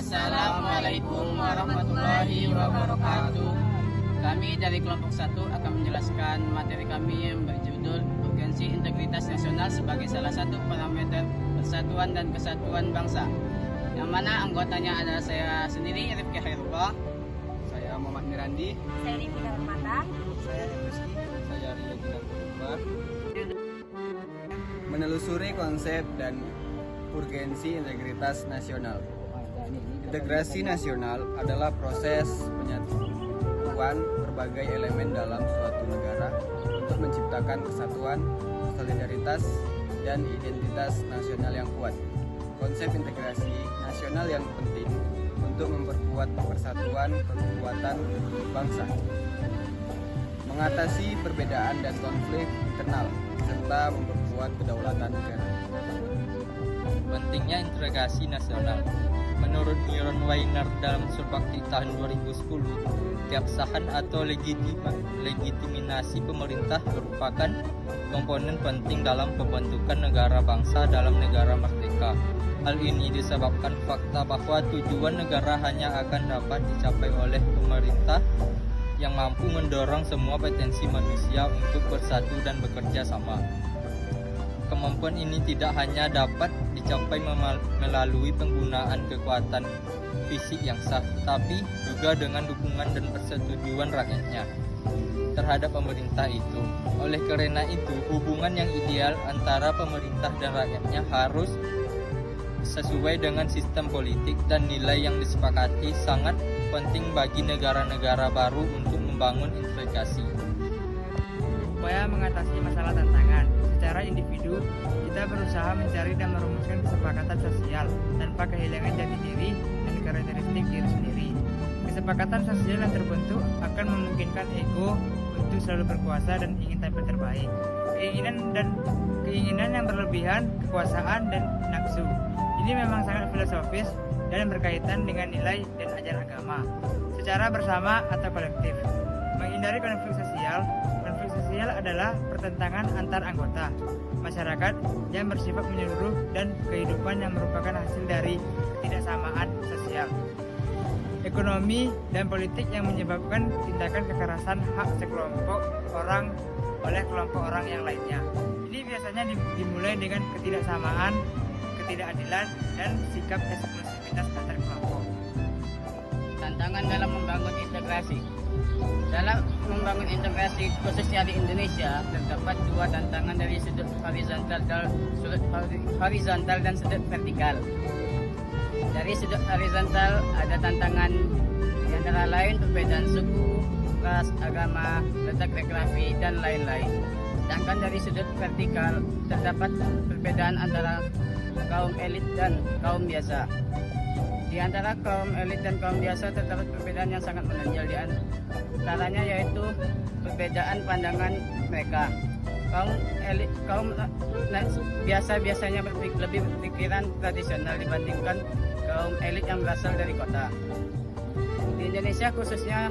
Assalamualaikum warahmatullahi wabarakatuh. Kami dari kelompok 1 akan menjelaskan materi kami yang berjudul Urgensi Integritas Nasional sebagai salah satu parameter persatuan dan kesatuan bangsa. Yang mana anggotanya adalah saya sendiri, Rifki Hairullah. Saya Muhammad Mirandi. Saya Rifki Darmata. Saya Rizky. Saya Rio Ginanjar. Menelusuri konsep dan urgensi integritas nasional. Integrasi nasional adalah proses penyatuan berbagai elemen dalam suatu negara untuk menciptakan kesatuan, solidaritas, dan identitas nasional yang kuat. Konsep integrasi nasional yang penting untuk memperkuat persatuan kekuatan bangsa, mengatasi perbedaan dan konflik internal, serta memperkuat kedaulatan negara. Pentingnya integrasi nasional. Menurut Miron Weiner dalam Surbakti tahun 2010, keabsahan atau legitimasi pemerintah merupakan komponen penting dalam pembentukan negara bangsa dalam negara merdeka. Hal ini disebabkan fakta bahwa tujuan negara hanya akan dapat dicapai oleh pemerintah yang mampu mendorong semua potensi manusia untuk bersatu dan bekerja sama. Kemampuan ini tidak hanya dapat dicapai melalui penggunaan kekuatan fisik yang sah, tapi juga dengan dukungan dan persetujuan rakyatnya terhadap pemerintah itu. Oleh karena itu, hubungan yang ideal antara pemerintah dan rakyatnya harus sesuai dengan sistem politik dan nilai yang disepakati. Sangat penting bagi negara-negara baru untuk membangun integrasi. Upaya mengatasi masalah tantangan. Secara individu, kita berusaha mencari dan merumuskan kesepakatan sosial tanpa kehilangan jati diri dan karakteristik diri sendiri. Kesepakatan sosial yang terbentuk akan memungkinkan ego untuk selalu berkuasa dan ingin tampil terbaik. Keinginan yang berlebihan, kekuasaan dan nafsu. Ini memang sangat filosofis dan berkaitan dengan nilai dan ajaran agama. Secara bersama atau kolektif. Menghindari konflik sosial adalah pertentangan antar anggota masyarakat yang bersifat menyeluruh dan kehidupan yang merupakan hasil dari ketidaksamaan sosial, ekonomi, dan politik yang menyebabkan tindakan kekerasan hak sekelompok orang oleh kelompok orang yang lainnya. Ini biasanya dimulai dengan ketidaksamaan, ketidakadilan, dan sikap eksklusivitas antar kelompok. Tantangan dalam membangun integrasi. Dalam membangun integrasi khususnya di Indonesia, terdapat dua tantangan dari sudut horizontal dan sudut vertikal. Dari sudut horizontal ada tantangan di antara lain perbedaan suku, ras, agama, letak geografi, dan lain-lain. Sedangkan dari sudut vertikal terdapat perbedaan antara kaum elit dan kaum biasa. Di antara kaum elit dan kaum biasa terdapat perbedaan yang sangat menonjol, di antaranya yaitu perbedaan pandangan mereka. Kaum biasa biasanya lebih berpikiran tradisional dibandingkan kaum elit yang berasal dari kota. Di Indonesia khususnya,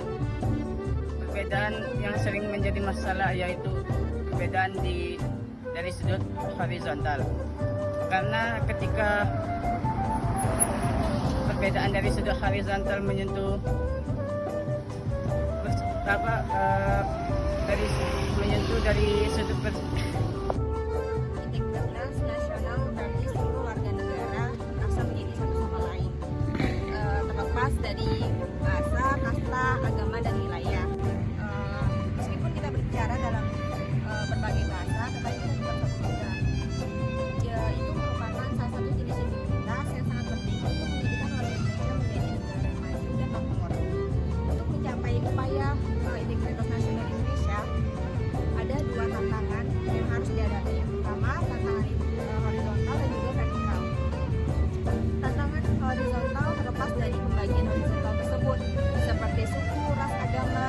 perbedaan yang sering menjadi masalah yaitu perbedaan dari sudut horizontal. Karena ketika perbedaan dari sudut horizontal menyentuh dari sudut Integritas nasional berarti seluruh warga negara merasa menjadi satu sama lain, terlepas dari bahasa, kasta, agama, dan wilayah. Meskipun kita berbicara dalam berbagai bahasa, tetapi kita tetap satu negara. Itu merupakan salah satu jenis integritas yang sangat penting untuk menjadikan warga Indonesia menjadi negara yang maju dan makmur. Untuk mencapai upaya integritas nasional Indonesia, ada dua tantangan yang harus dihadapi. Yang pertama, tantangan horizontal dan juga vertikal. Tantangan horizontal terlepas dari pembagian horizontal tersebut, seperti suku, ras, agama,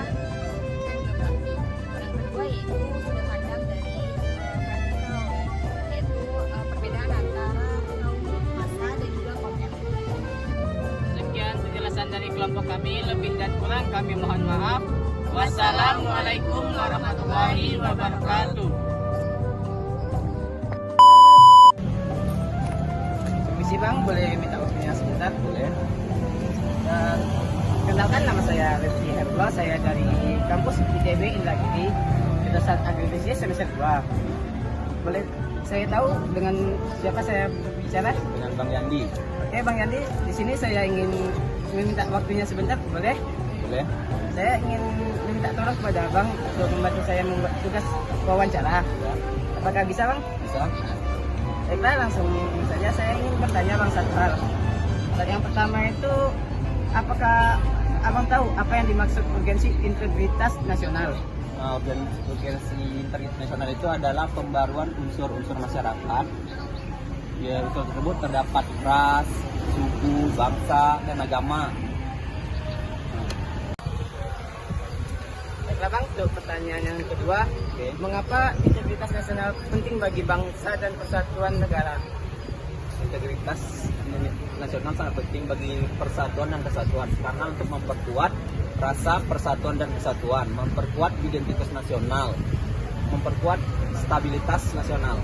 dan geografi. Yang kedua yaitu sudut pandang dari vertikal, yaitu perbedaan antara kaum massa dan juga kaum elit. Sekian penjelasan dari kelompok kami, lebih dan kurang kami mohon maaf. Wassalamualaikum warahmatullahi wabarakatuh. Permisi Bang, boleh minta waktunya sebentar? Boleh. Kenalkan, nama saya Rifki Herba, saya dari kampus ITB Indragiri, jurusan Agribisnis semester 2. Boleh saya tahu dengan siapa saya bicara? Dengan Bang Yandi. Oke Bang Yandi, di sini saya ingin meminta waktunya sebentar, boleh? Boleh? Saya ingin meminta tolong kepada Bang untuk membantu saya membuat tugas wawancara. Ya. Apakah bisa Bang? Bisa? Baiklah, langsung saja saya ingin bertanya Bang satu hal. Yang pertama itu, apakah Abang tahu apa yang dimaksud urgensi integritas nasional? Nah, urgensi integritas nasional itu adalah pembaruan unsur-unsur masyarakat. Ya, unsur tersebut terdapat ras, suku, bangsa, dan agama. Baiklah Bang, untuk pertanyaan yang kedua, Oke. mengapa integritas nasional penting bagi bangsa dan persatuan negara? Integritas nasional sangat penting bagi persatuan dan kesatuan karena untuk memperkuat rasa persatuan dan kesatuan, memperkuat identitas nasional, memperkuat stabilitas nasional.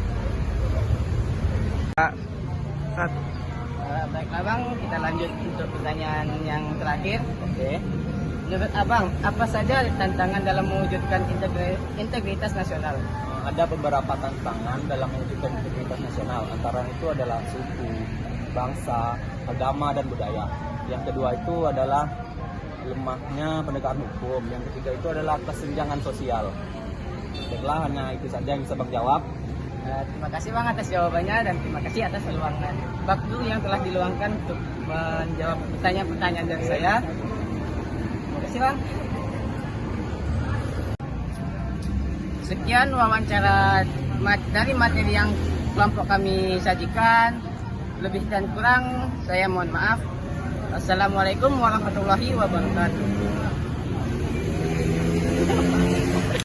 Baiklah Bang, kita lanjut untuk pertanyaan yang terakhir. Oke. Menurut Abang, apa saja tantangan dalam mewujudkan integritas nasional? Ada beberapa tantangan dalam mewujudkan integritas nasional. Antara itu adalah suku, bangsa, agama, dan budaya. Yang kedua itu adalah lemahnya penegakan hukum. Yang ketiga itu adalah kesenjangan sosial. Baiklah, hanya itu saja yang bisa Bang jawab. Terima kasih Bang atas jawabannya dan terima kasih atas luangan waktu yang telah diluangkan untuk menjawab pertanyaan-pertanyaan dari saya. Terima kasih Bang. Sekian wawancara dari materi yang kelompok kami sajikan. Lebih dan kurang saya mohon maaf. Assalamualaikum warahmatullahi wabarakatuh.